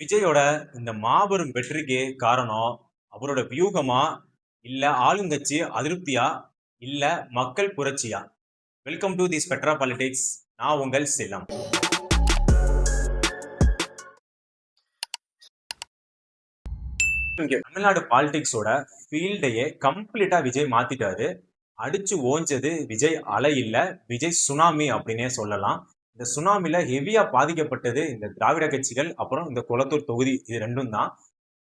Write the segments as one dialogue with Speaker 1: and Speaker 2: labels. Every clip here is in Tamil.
Speaker 1: விஜயோட இந்த மாபெரும் வெற்றிக்கு காரணம் அவரோட வியூகமா, இல்ல ஆளுங்கட்சி அதிருப்தியா, இல்ல மக்கள் புரட்சியா? Welcome to the Spectra politics. நான் உங்கள் செல்லம். இங்க தமிழ்நாடு பாலிடிக்ஸோட ஃபீல்டையே கம்ப்ளீட்டா விஜய் மாத்திட்டாரு. அடிச்சு ஓஞ்சது விஜய் அலை இல்ல, விஜய் சுனாமி அப்படின்னே சொல்லலாம். இந்த சுனாமில ஹெவியா பாதிக்கப்பட்டது இந்த திராவிட கட்சிகள், அப்புறம் இந்த கொளத்தூர் தொகுதி, இது ரெண்டும் தான்.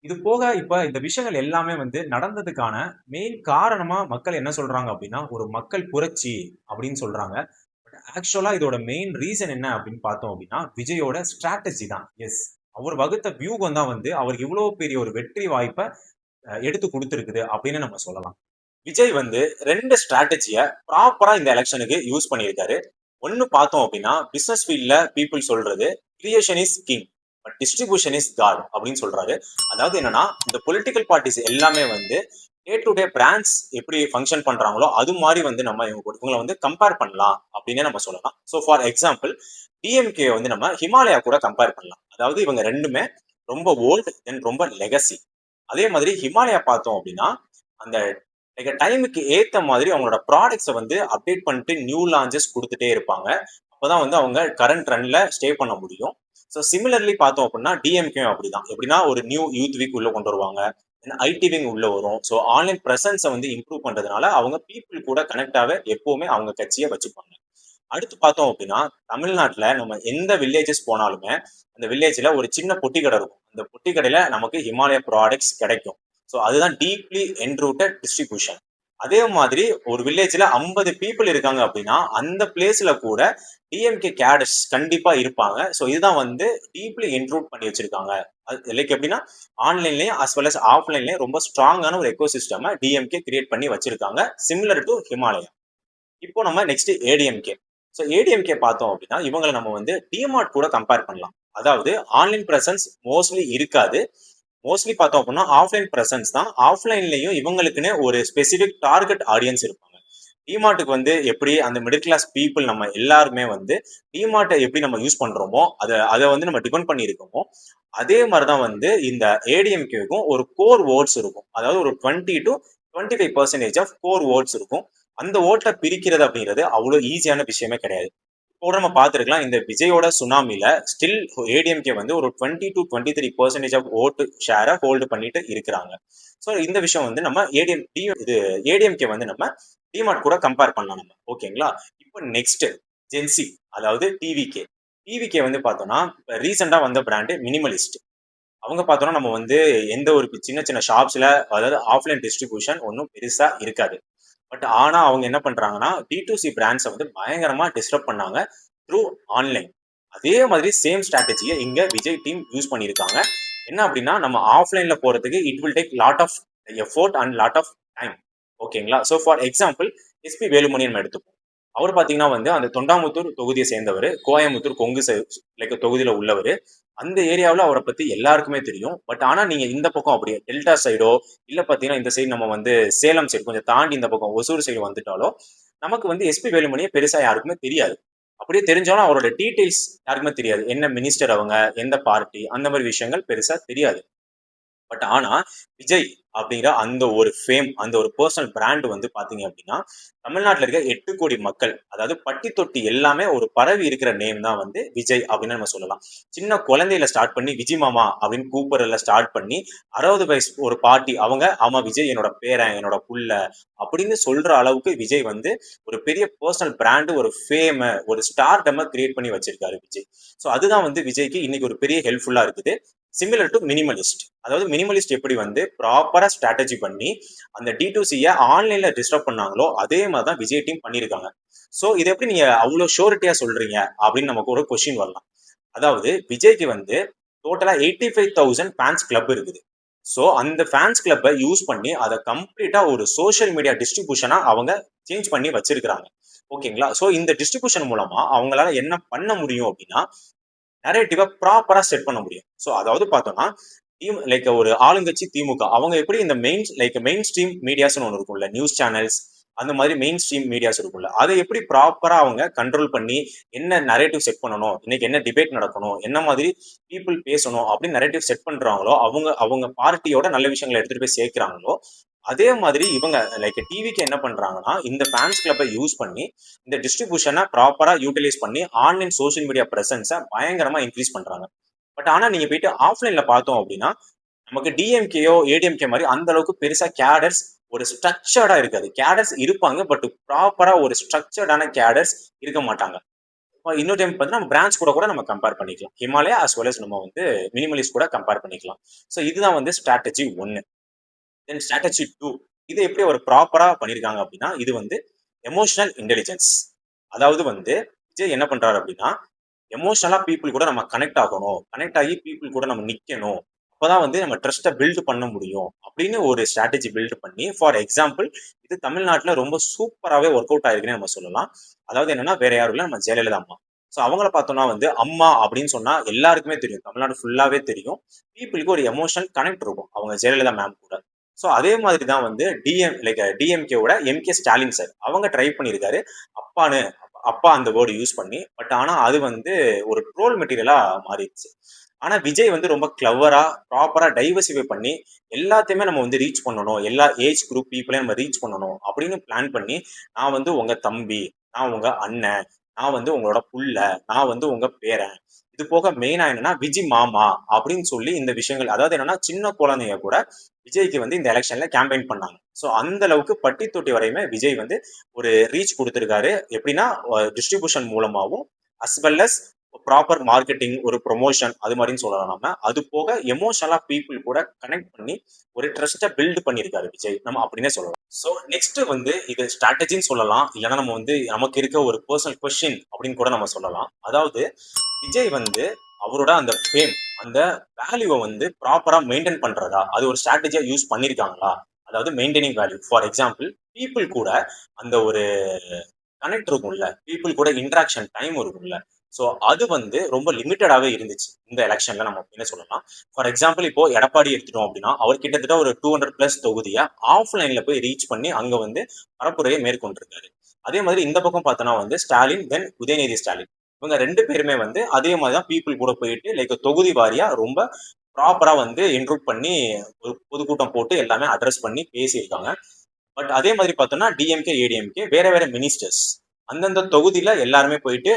Speaker 1: இது போக இப்ப இந்த விஷயங்கள் எல்லாமே நடந்ததுக்கான மெயின் காரணமா மக்கள் என்ன சொல்றாங்க அப்படின்னா, ஒரு மக்கள் புரட்சி அப்படின்னு சொல்றாங்க. ஆக்சுவலா இதோட மெயின் ரீசன் என்ன அப்படின்னு பார்த்தோம் அப்படின்னா, விஜயோட ஸ்ட்ராட்டஜி தான். எஸ், அவர் வகுத்த வியூகம் தான் அவருக்கு இவ்வளவு பெரிய ஒரு வெற்றி வாய்ப்பை எடுத்து கொடுத்துருக்குது அப்படின்னு நம்ம சொல்லலாம். விஜய் ரெண்டு ஸ்ட்ராட்டஜிய ப்ராப்பரா இந்த எலெக்ஷனுக்கு யூஸ் பண்ணியிருக்காரு. ஒன்னு பார்த்தோம் அப்படின்னா, பிசினஸ் ஃபீல்ட்ல பீப்புள் சொல்றது creation is king but distribution is god அப்படின்னு சொல்றாரு. அதாவது என்னன்னா, இந்த பொலிட்டிக்கல் பார்ட்டிஸ் எல்லாமே டே டு டே பிராண்ட்ஸ் எப்படி ஃபங்க்ஷன் பண்றாங்களோ அது மாதிரி நம்ம இவங்களை கம்பேர் பண்ணலாம் அப்படின்னே நம்ம சொல்லலாம். ஸோ ஃபார் எக்ஸாம்பிள், டிஎம்கே நம்ம ஹிமாலயா கூட கம்பேர் பண்ணலாம். அதாவது இவங்க ரெண்டுமே ரொம்ப ஓல்டு தென் ரொம்ப லெகசி. அதே மாதிரி ஹிமாலயா பார்த்தோம் அப்படின்னா, அந்த டைமுக்கு ஏத்த மாதிரி அவங்களோட ப்ராடக்ட்ஸை அப்டேட் பண்ணிட்டு நியூ லான்ச்சஸ் கொடுத்துட்டே இருப்பாங்க. அப்போதான் அவங்க கரண்ட் ரன்ல ஸ்டே பண்ண முடியும். ஸோ சிமிலர்லி பார்த்தோம் அப்படின்னா டிஎம்கே அப்படிதான். எப்படின்னா ஒரு நியூ யூத் வீக் உள்ள கொண்டு வருவாங்க, ஐடி விங் உள்ள வரும். ஸோ ஆன்லைன் பிரசன்ஸை இம்ப்ரூவ் பண்றதுனால அவங்க பீப்புள் கூட கனெக்டாக எப்பவுமே அவங்க கட்சியை வச்சுப்பாங்க. அடுத்து பார்த்தோம் அப்படின்னா, தமிழ்நாட்டுல நம்ம எந்த வில்லேஜஸ் போனாலுமே அந்த வில்லேஜ்ல ஒரு சின்ன பொட்டி கடை இருக்கும். அந்த பொட்டி கடையில நமக்கு ஹிமாலயா ப்ராடக்ட்ஸ் கிடைக்கும். ஸோ அதுதான் டீப்லி என்ரூட்டட் டிஸ்ட்ரிபியூஷன். அதே மாதிரி ஒரு வில்லேஜ்ல 50 பீப்புள் இருக்காங்க அப்படின்னா அந்த பிளேஸ்ல கூட டிஎம்கே கேடர்ஸ் கண்டிப்பா இருப்பாங்க. ஸோ இதுதான் டீப்லி என்ரூட் பண்ணி வச்சிருக்காங்க. லைக் எப்படின்னா, ஆன்லைன்லயும் அஸ் வெல் அஸ் ஆஃப்லைன்லயும் ரொம்ப ஸ்ட்ராங்கான ஒரு எக்கோ சிஸ்டம் டிஎம்கே கிரியேட் பண்ணி வச்சிருக்காங்க, சிமிலர் டு ஹிமாலயா. இப்போ நம்ம நெக்ஸ்ட் ஏடிஎம்கே. ஸோ ஏடிஎம்கே பார்த்தோம் அப்படின்னா இவங்களை நம்ம டிமார்ட் கூட கம்பேர் பண்ணலாம். அதாவது ஆன்லைன் பிரசன்ஸ் மோஸ்ட்லி இருக்காது. மோஸ்ட்லி பார்த்தோம் அப்படின்னா ஆஃப்லைன் பிரசன்ஸ் தான். ஆஃப்லைன்லயும் இவங்களுக்குன்னு ஒரு ஸ்பெசிபிக் டார்கெட் ஆடியன்ஸ் இருப்பாங்க. டிமார்ட்டுக்கு எப்படி அந்த மிடில் கிளாஸ் பீப்புள் நம்ம எல்லாருமே டிமார்ட்டை எப்படி நம்ம யூஸ் பண்றோமோ அதை நம்ம டிபெண்ட் பண்ணி இருக்கோமோ, அதே மாதிரிதான் இந்த ஏடிஎம்கேக்கும் ஒரு கோர் ஓட்ஸ் இருக்கும். அதாவது ஒரு 20 to 25% ஆஃப் கோர் ஓட்ஸ் இருக்கும். அந்த ஓட்டை பிரிக்கிறது அப்படிங்கிறது அவ்வளவு ஈஸியான விஷயமே கிடையாது. இப்போ நம்ம பார்த்துருக்கலாம், இந்த விஜயோட சுனாமில ஸ்டில் ஏடிஎம்கே ஒரு 20 to 23% ஆஃப் ஓட்டு ஷேரை ஹோல்டு பண்ணிட்டு இருக்கிறாங்க. ஸோ இந்த விஷயம் நம்ம ஏடிஎம்கே நம்ம டிமார்ட் கூட கம்பேர் பண்ணலாம் நம்ம. ஓகேங்களா? இப்போ நெக்ஸ்ட் ஜென்சி, அதாவது டிவிகே. டிவிகே பார்த்தோம்னா ரீசெண்டா வந்த பிராண்டு மினிமலிஸ்ட். அவங்க பார்த்தோம்னா நம்ம எந்த ஒரு சின்ன சின்ன ஷாப்ஸ்ல, அதாவது ஆஃப்லைன் டிஸ்ட்ரிபியூஷன் ஒன்றும் பெருசா இருக்காது. பட் ஆனா அவங்க என்ன பண்றாங்கன்னா D2C பிராண்ட்ஸை பயங்கரமா டிஸ்டர்ப் பண்ணாங்க த்ரூ ஆன்லைன். அதே மாதிரி சேம் ஸ்ட்ராட்டஜியை இங்க விஜய் டீம் யூஸ் பண்ணியிருக்காங்க. என்ன அப்படின்னா, நம்ம ஆஃப்லைன்ல போறதுக்கு it will take lot of effort and lot of time. ஓகேங்களா? So for example, SP Velumani நம்ம எடுத்துப்போம். அவர் பாத்தீங்கன்னா அந்த தொண்டாமுத்தூர் தொகுதியை சேர்ந்தவர், கோயம்புத்தூர் கொங்கு லைக் தொகுதியில உள்ளவர். அந்த ஏரியாவில் அவரை பத்தி எல்லாருக்குமே தெரியும். பட் ஆனா நீங்க இந்த பக்கம் அப்படியே டெல்டா சைடோ, இல்ல பாத்தீங்கன்னா இந்த சைடு நம்ம சேலம் சைடு கொஞ்சம் தாண்டி இந்த பக்கம் ஒசூர் சைடு வந்துட்டாலோ நமக்கு எஸ்பி வேலுமணியை பெருசா யாருக்குமே தெரியாது. அப்படியே தெரிஞ்சாலும் அவரோட டீடைல்ஸ் யாருக்குமே தெரியாது. என்ன மினிஸ்டர் அவங்க, எந்த பார்ட்டி, அந்த மாதிரி விஷயங்கள் பெருசா தெரியாது. பட் ஆனா விஜய் அப்படிங்கிற அந்த ஒரு ஃபேம், அந்த ஒரு பர்சனல் பிராண்ட் பாத்தீங்க அப்படின்னா தமிழ்நாட்டில் இருக்க 8 கோடி மக்கள், அதாவது பட்டி தொட்டி எல்லாமே ஒரு பரவி இருக்கிற நேம் தான் விஜய் அப்படின்னு நம்ம சொல்லலாம். சின்ன குழந்தையில ஸ்டார்ட் பண்ணி விஜய் மாமா அப்படின்னு கூப்பிடுறதுல ஸ்டார்ட் பண்ணி 60 வயசு ஒரு பாட்டி அவங்க ஆமா விஜய் என்னோட பேரன், என்னோட புள்ள அப்படின்னு சொல்ற அளவுக்கு விஜய் ஒரு பெரிய பர்சனல் பிராண்டு, ஒரு ஃபேம், ஒரு ஸ்டார்டம கிரியேட் பண்ணி வச்சிருக்காரு விஜய். ஸோ அதுதான் விஜய்க்கு இன்னைக்கு ஒரு பெரிய ஹெல்ப்ஃபுல்லா இருக்குது. Similar to Minimalist. அதாவது மினிமலிஸ்ட் எப்படி ப்ராப்பரா ஸ்ட்ராட்டஜி பண்ணி அந்த D2C ஆன்லைன்ல டிஸ்டர்ப் பண்ணாங்களோ அதே மாதிரி தான் விஜய் டீம் பண்ணியிருக்காங்க. ஸோ இதை எப்படி நீங்க அவ்வளவு ஷோரிட்டியா சொல்றீங்க அப்படின்னு நமக்கு ஒரு கொஸ்டின் வரலாம். அதாவது விஜய்க்கு டோட்டலா 85,000 ஃபேன்ஸ் கிளப் இருக்குது. ஸோ அந்த ஃபேன்ஸ் கிளப்பை யூஸ் பண்ணி அதை கம்ப்ளீட்டா ஒரு சோஷியல் மீடியா டிஸ்ட்ரிபியூஷனா அவங்க சேஞ்ச் பண்ணி வச்சிருக்காங்க. ஓகேங்களா? ஸோ இந்த டிஸ்ட்ரிபியூஷன் மூலமா அவங்களால என்ன பண்ண முடியும் அப்படின்னா, நரேட்டிவா ப்ராப்பரா செட் பண்ண முடியும். ஸோ அதாவது பார்த்தோம்னா லைக் ஒரு ஆளுங்கட்சி திமுக அவங்க எப்படி இந்த மெயின் ஸ்ட்ரீம் மீடியாஸ்னு ஒன்று இருக்கும்ல, நியூஸ் சேனல்ஸ், அந்த மாதிரி மெயின் ஸ்ட்ரீம் மீடியாஸ் இருக்கும்ல, அதை எப்படி ப்ராப்பரா அவங்க கண்ட்ரோல் பண்ணி என்ன நரேட்டிவ் செட் பண்ணணும், இன்னைக்கு என்ன டிபேட் நடக்கணும், என்ன மாதிரி பீப்புள் பேசணும் அப்படின்னு நரேட்டிவ் செட் பண்றாங்களோ, அவங்க அவங்க பார்ட்டியோட நல்ல விஷயங்களை எடுத்துட்டு போய் சேர்க்கிறாங்களோ, அதே மாதிரி இவங்க லைக் டிவிக்கு என்ன பண்றாங்கன்னா, இந்த ஃபேன்ஸ் கிளப்பை யூஸ் பண்ணி இந்த டிஸ்ட்ரிபியூஷனை ப்ராப்பரா யூட்டிலைஸ் பண்ணி ஆன்லைன் சோஷியல் மீடியா பிரசன்ஸை பயங்கரமா இன்க்ரீஸ் பண்றாங்க. பட் ஆனா நீங்க போயிட்டு ஆஃப்லைன்ல பார்த்தோம் அப்படின்னா, நமக்கு டிஎம்கேயோ ஏடிஎம்கே மாதிரி அந்த அளவுக்கு பெருசா கேடர்ஸ் ஒரு ஸ்ட்ரக்சர்டா இருக்காது. கேடர்ஸ் இருப்பாங்க, பட் ப்ராப்பரா ஒரு ஸ்ட்ரக்சர்டான கேடர்ஸ் இருக்க மாட்டாங்க. இன்னொரு டைம் பார்த்தீங்கன்னா நம்ம பிரான்ச் கூட கூட நம்ம கம்பேர் பண்ணிக்கலாம். ஹிமாலயா as well as நம்ம வந்து மினிமலிஸ்ட் கூட கம்பேர் பண்ணிக்கலாம். ஸோ இதுதான் வந்து ஸ்ட்ராட்டஜி 1. தென் ஸ்ட்ராட்டஜி 2, இது எப்படி ஒரு ப்ராப்பரா பண்ணியிருக்காங்க அப்படின்னா, இது வந்து எமோஷனல் இன்டெலிஜென்ஸ். அதாவது வந்து விஜய் என்ன பண்றாரு அப்படின்னா, எமோஷனலா பீப்புள் கூட நம்ம கனெக்ட் ஆகணும், கனெக்ட் ஆகி பீப்புள் கூட நம்ம நிக்கணும், அப்பதான் வந்து நம்ம ட்ரஸ்ட்டை பில்ட் பண்ண முடியும் அப்படின்னு ஒரு ஸ்ட்ராட்டஜி பில்ட் பண்ணி, ஃபார் எக்ஸாம்பிள் இது தமிழ்நாட்டுல ரொம்ப சூப்பராகவே ஒர்க் அவுட் ஆயிருக்குன்னு நம்ம சொல்லலாம். அதாவது என்னன்னா வேற யாரும் இல்லை, நம்ம ஜெயலலிதா அம்மா. ஸோ அவங்கள பார்த்தோம்னா வந்து அம்மா அப்படின்னு சொன்னா எல்லாருக்குமே தெரியும், தமிழ்நாடு ஃபுல்லாவே தெரியும். பீப்புளுக்கு ஒரு எமோஷனல் கனெக்ட் இருக்கும் அவங்க ஜெயலலிதா மேம் கூட. ஸோ அதே மாதிரி தான் வந்து டிஎம்கேவோட எம்கே ஸ்டாலின் சார் அவங்க ட்ரை பண்ணியிருக்காரு அப்பான்னு, அப்பா அந்த வேர்டு யூஸ் பண்ணி. பட் ஆனா அது வந்து ஒரு ட்ரோல் மெட்டீரியலா மாறிடுச்சு. ஆனா விஜய் வந்து ரொம்ப கிளவரா ப்ராப்பரா டைவர்சிஃபை பண்ணி எல்லாத்தையுமே நம்ம வந்து ரீச் பண்ணணும், எல்லா ஏஜ் குரூப் பீப்புளையும் நம்ம ரீச் பண்ணணும் அப்படின்னு பிளான் பண்ணி, நான் வந்து உங்க தம்பி, நான் உங்க அண்ணன், நான் வந்து உங்களோட புள்ள, நான் வந்து உங்க பேரன், இது போக மெயினா என்னன்னா விஜய் மாமா அப்படின்னு சொல்லி இந்த விஷயங்கள், அதாவது என்னன்னா சின்ன குழந்தைங்க கூட விஜய்க்கு வந்து இந்த எலெக்ஷன்ல கேம்பெயின் பண்ணாங்க. ஸோ அந்த அளவுக்கு பட்டி தொட்டி வரையுமே விஜய் வந்து ஒரு ரீச் கொடுத்திருக்காரு. எப்படின்னா டிஸ்ட்ரிபியூஷன் மூலமாகவும் as well as proper marketing, ஒரு ப்ரொமோஷன் அது மாதிரின்னு சொல்லலாம் நம்ம. அது போக எமோஷனலா பீப்புள் கூட கனெக்ட் பண்ணி ஒரு ட்ரஸ்ட்டை பில்ட் பண்ணியிருக்காரு விஜய், நம்ம அப்படின்னே சொல்லலாம். ஸோ நெக்ஸ்ட் வந்து இது ஸ்ட்ராட்டஜின்னு சொல்லலாம், இல்லைன்னா நம்ம வந்து நமக்கு இருக்க ஒரு பர்சனல் கொஸ்டின் அப்படின்னு கூட நம்ம சொல்லலாம். அதாவது விஜய் வந்து அவரோட அந்த ஃபேம், அந்த வேல்யூவை வந்து ப்ராப்பரா மெயின்டைன் பண்றதா, அது ஒரு ஸ்ட்ராட்டஜியா யூஸ் பண்ணிருக்காங்களா? அதாவது maintaining value, for example people கூட அந்த ஒரு கனெக்ட் இருக்கும்ல, பீப்புள் கூட இன்டராக்ஷன் டைம் இருக்கும்ல, ஸோ அது வந்து ரொம்ப லிமிட்டடாகவே இருந்துச்சு இந்த எலெக்ஷன்ல, நம்ம என்ன சொல்லலாம். ஃபார் எக்ஸாம்பிள் இப்போ எடப்பாடி எடுத்துட்டோம் அப்படின்னா, அவர் கிட்டத்தட்ட ஒரு 200+ தொகுதியை ஆஃப்லைன்ல போய் ரீச் பண்ணி அங்க வந்து பரப்புரையை மேற்கொண்டிருக்காரு. அதே மாதிரி இந்த பக்கம் பார்த்தோன்னா வந்து ஸ்டாலின், தென் உதயநிதி ஸ்டாலின், இவங்க 2 பேருமே வந்து அதே மாதிரி தான் பீப்புள் கூட போயிட்டு லைக் தொகுதி வாரியா ரொம்ப ப்ராப்பரா வந்து இன்க்ளூட் பண்ணி ஒரு பொதுக்கூட்டம் போட்டு எல்லாமே அட்ரஸ் பண்ணி பேசியிருக்காங்க. பட் அதே மாதிரி பார்த்தோம்னா டிஎம்கே ஏடிஎம்கே வேற வேற மினிஸ்டர்ஸ் அந்தந்த தொகுதியில எல்லாருமே போயிட்டு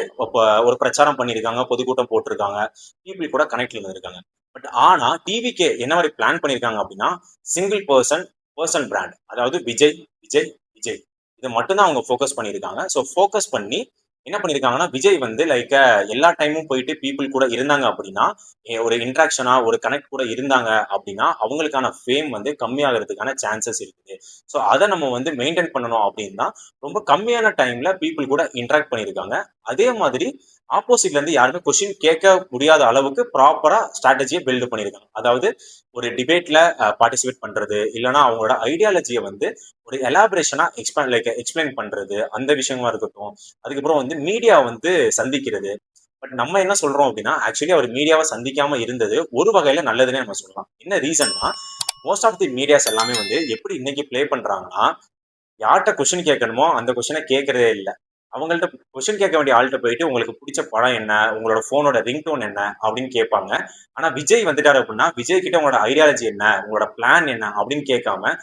Speaker 1: ஒரு பிரச்சாரம் பண்ணியிருக்காங்க, பொதுக்கூட்டம் போட்டிருக்காங்க, பீப்புள் கூட கனெக்ட்ல இருந்திருக்காங்க. பட் ஆனா டிவிகே என்ன மாதிரி பிளான் பண்ணியிருக்காங்க அப்படின்னா, சிங்கிள் பர்சன் பிராண்ட், அதாவது விஜய் விஜய் விஜய், இதை மட்டும்தான் அவங்க ஃபோக்கஸ் பண்ணியிருக்காங்க. ஸோ ஃபோக்கஸ் பண்ணி என்ன பண்ணியிருக்காங்கன்னா, விஜய் வந்து லைக் எல்லா டைமும் போயிட்டு பீப்புள் கூட இருந்தாங்க அப்படின்னா, ஒரு இன்ட்ராக்ஷனா ஒரு கனெக்ட் கூட இருந்தாங்க அப்படின்னா அவங்களுக்கான ஃபேம் வந்து கம்மியாகிறதுக்கான சான்சஸ் இருக்குது. ஸோ அதை நம்ம வந்து மெயின்டைன் பண்ணணும் அப்படின்னா ரொம்ப கம்மியான டைம்ல பீப்புள் கூட இன்ட்ராக்ட் பண்ணியிருக்காங்க. அதே மாதிரி ஆப்போசிட்ல இருந்து யாருமே கொஸ்டின் கேட்க முடியாத அளவுக்கு ப்ராப்பரா ஸ்ட்ராட்டஜியை பில்டு பண்ணியிருக்காங்க. அதாவது ஒரு டிபேட்ல பார்ட்டிசிபேட் பண்றது, இல்லைன்னா அவங்களோட ஐடியாலஜியை வந்து ஒரு எலாபரேஷனா எக்ஸ்பிளைன் பண்றது, அந்த விஷயமா இருக்கட்டும். அதுக்கப்புறம் வந்து மீடியா வந்து சந்திக்கிறது. பட் நம்ம என்ன சொல்றோம் அப்படின்னா, ஆக்சுவலி அவர் மீடியாவை சந்திக்காம இருந்தது ஒரு வகையில நல்லதுன்னே நம்ம சொல்லலாம். என்ன ரீசன்னா, மோஸ்ட் ஆஃப் தி மீடியாஸ் எல்லாமே வந்து எப்படி இன்னைக்கு ப்ளே பண்றாங்கன்னா, யார்கிட்ட கொஸ்டின் கேட்கணுமோ அந்த கொஸ்டினை கேட்கறதே இல்லை. அவங்கள்ட்ட கொஸ்டின் கேட்க வேண்டிய ஆள்கிட்ட போயிட்டு உங்களுக்கு பிடிச்ச படம் என்ன, உங்களோட போனோட ரிங்டோன் என்ன அப்படின்னு கேட்பாங்க. ஆனா விஜய் வந்துட்டாரு அப்படின்னா, விஜய் கிட்ட உங்களோட ஐடியாலஜி என்ன, உங்களோட பிளான் என்ன அப்படின்னு கேட்காம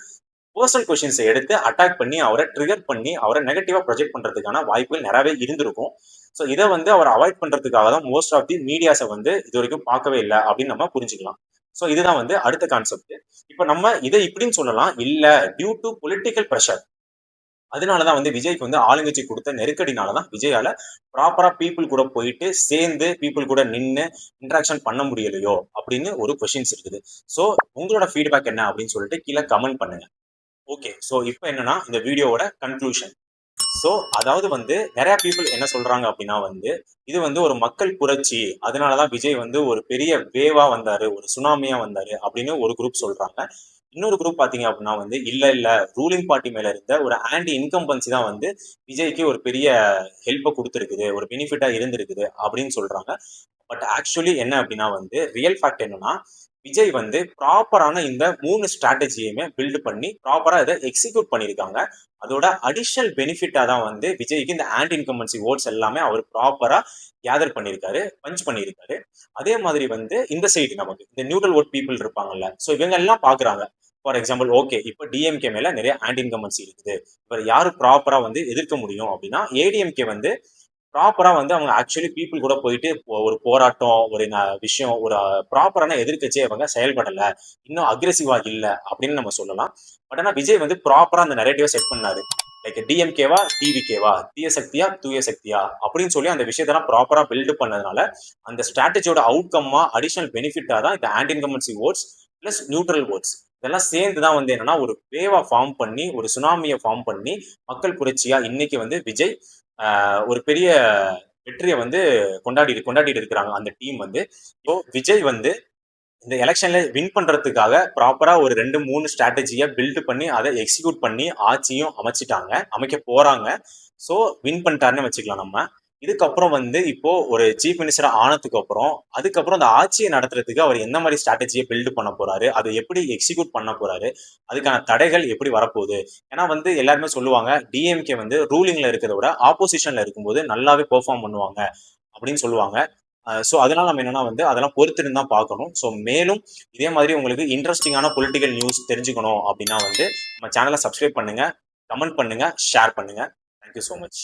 Speaker 1: பர்சனல் கொஸ்டின்ஸை எடுத்து அட்டாக் பண்ணி அவரை ட்ரிகர் பண்ணி அவரை நெகட்டிவா ப்ரொஜெக்ட் பண்றதுக்கான வாய்ப்புகள் நிறையவே இருந்திருக்கும். ஸோ இதை வந்து அவர் அவாய்ட் பண்றதுக்காக தான் மோஸ்ட் ஆஃப் தி மீடியாஸை வந்து இது வரைக்கும் பார்க்கவே இல்லை அப்படின்னு நம்ம புரிஞ்சுக்கலாம். ஸோ இதுதான் வந்து அடுத்த கான்செப்ட். இப்போ நம்ம இதை இப்படின்னு சொல்லலாம், இல்ல டியூ டு பொலிட்டிக்கல் ப்ரெஷர், அதனாலதான் வந்து விஜய்க்கு வந்து ஆளுங்கட்சி கொடுத்த நெருக்கடினாலதான் விஜயால ப்ராப்பரா பீப்புள் கூட போயிட்டு சேர்ந்து பீப்புள் கூட நின்று இன்ட்ராக்ஷன் பண்ண முடியலையோ அப்படின்னு ஒரு கொஸ்டின்ஸ் இருக்குது. ஸோ உங்களோட ஃபீட்பேக் என்ன அப்படின்னு சொல்லிட்டு கீழே கமெண்ட் பண்ணுங்க. ஓகே, ஸோ இப்போ என்னன்னா இந்த வீடியோவோட கன்க்ளூஷன். ஸோ அதாவது வந்து நிறைய பீப்புள் என்ன சொல்றாங்க அப்படின்னா வந்து, இது வந்து ஒரு மக்கள் புரட்சி, அதனாலதான் விஜய் வந்து ஒரு பெரிய வேவா வந்தாரு, ஒரு சுனாமியா வந்தாரு அப்படின்னு ஒரு குரூப் சொல்றாங்க. இன்னொரு குரூப் பாத்தீங்க அப்படின்னா வந்து இல்ல இல்ல, ரூலிங் பார்ட்டி மேல இருந்த ஒரு ஆன்டி இன்கம்பன்சி தான் வந்து விஜய்க்கு ஒரு பெரிய ஹெல்ப்பை கொடுத்துருக்குது, ஒரு பெனிஃபிட்டா இருந்திருக்குது அப்படின்னு சொல்றாங்க. பட் ஆக்சுவலி என்ன அப்படின்னா வந்து ரியல் ஃபேக்ட் என்னன்னா, விஜய் வந்து ப்ராப்பரான இந்த 3 ஸ்ட்ராட்டஜியுமே பில்ட் பண்ணி ப்ராப்பரா இதை எக்ஸிக்யூட் பண்ணியிருக்காங்க. அதோட அடிஷனல் பெனிஃபிட்டா தான் வந்து விஜய்க்கு இந்த ஆன்டி இன்கம்பன்சி ஓட்ஸ் எல்லாமே அவர் ப்ராப்பரா கேதர் பண்ணியிருக்காரு, பஞ்ச் பண்ணியிருக்காரு. அதே மாதிரி வந்து இந்த சைடு நமக்கு இந்த நியூட்ரல் ஓட் பீப்புள் இருப்பாங்கல்ல, ஸோ இவங்க எல்லாம் பாக்குறாங்க. ஃபார் எக்ஸாம்பிள், ஓகே இப்போ டிஎம்கே மேல நிறைய ஆன்டி இன்கம்பன்சி இருக்குது, இவர் யாரு ப்ராப்பரா வந்து எதிர்க்க முடியும் அப்படின்னா ஏடிஎம்கே வந்து ப்ராப்பரா வந்து அவங்க ஆக்சுவலி பீப்புள் கூட போயிட்டு ஒரு போராட்டம், ஒரு விஷயம், ஒரு ப்ராப்பரான எதிர்க்கட்சியை அவங்க செயல்படல, இன்னும் அக்ரெசிவா இல்ல அப்படின்னு நம்ம சொல்லலாம். பட் ஆனா விஜய் வந்து ப்ராப்பரா அந்த நெரேட்டிவ செட் பண்ணாரு. லைக் டிஎம்கேவா டிவிகேவா, தீய சக்தியா தூய சக்தியா அப்படின்னு சொல்லி அந்த விஷயத்தெல்லாம் ப்ராப்பரா பில்டு பண்ணதுனால அந்த ஸ்ட்ராட்டஜியோட அவுட்கம்மா அடிஷனல் பெனிஃபிட்டா தான் இந்த anti incumbency votes plus neutral votes இதெல்லாம் சேர்ந்து தான் வந்து என்னன்னா ஒரு வேவா ஃபார்ம் பண்ணி ஒரு சுனாமியை ஃபார்ம் பண்ணி மக்கள் புரட்சியா இன்னைக்கு வந்து விஜய் ஒரு பெரிய வெற்றியை வந்து கொண்டாடிட்டு இருக்கிறாங்க அந்த டீம் வந்து. இப்போ விஜய் வந்து இந்த எலெக்ஷன்ல வின் பண்றதுக்காக ப்ராப்பரா ஒரு 2-3 ஸ்ட்ராட்டஜியை பில்ட் பண்ணி அதை எக்ஸிக்யூட் பண்ணி ஆட்சியும் அமைக்க போறாங்க. ஸோ வின் பண்ணிட்டாருன்னு வச்சுக்கலாம் நம்ம. இதுக்கப்புறம் வந்து இப்போ ஒரு சீஃப் மினிஸ்டர் ஆனதுக்கு அப்புறம் அதுக்கப்புறம் அந்த ஆட்சியை நடத்துறதுக்கு அவர் என்ன மாதிரி ஸ்ட்ராட்டஜியை பில்டு பண்ண போறாரு, அதை எப்படி எக்ஸிக்யூட் பண்ண போறாரு, அதுக்கான தடைகள் எப்படி வரப்போகுது. ஏன்னா வந்து எல்லாருமே சொல்லுவாங்க டிஎம்கே வந்து ரூலிங்ல இருக்கிறத விட ஆப்போசிஷன்ல இருக்கும்போது நல்லாவே பெர்ஃபார்ம் பண்ணுவாங்க அப்படின்னு சொல்லுவாங்க. ஸோ அதனால நம்ம என்னன்னா வந்து அதெல்லாம் பொறுத்துன்னு தான் பார்க்கணும். ஸோ மேலும் இதே மாதிரி உங்களுக்கு இன்ட்ரெஸ்டிங்கான பொலிட்டிக்கல் நியூஸ் தெரிஞ்சுக்கணும் அப்படின்னா வந்து நம்ம சேனலை சப்ஸ்கிரைப் பண்ணுங்க, கமெண்ட் பண்ணுங்க, ஷேர் பண்ணுங்க. Thank you so much.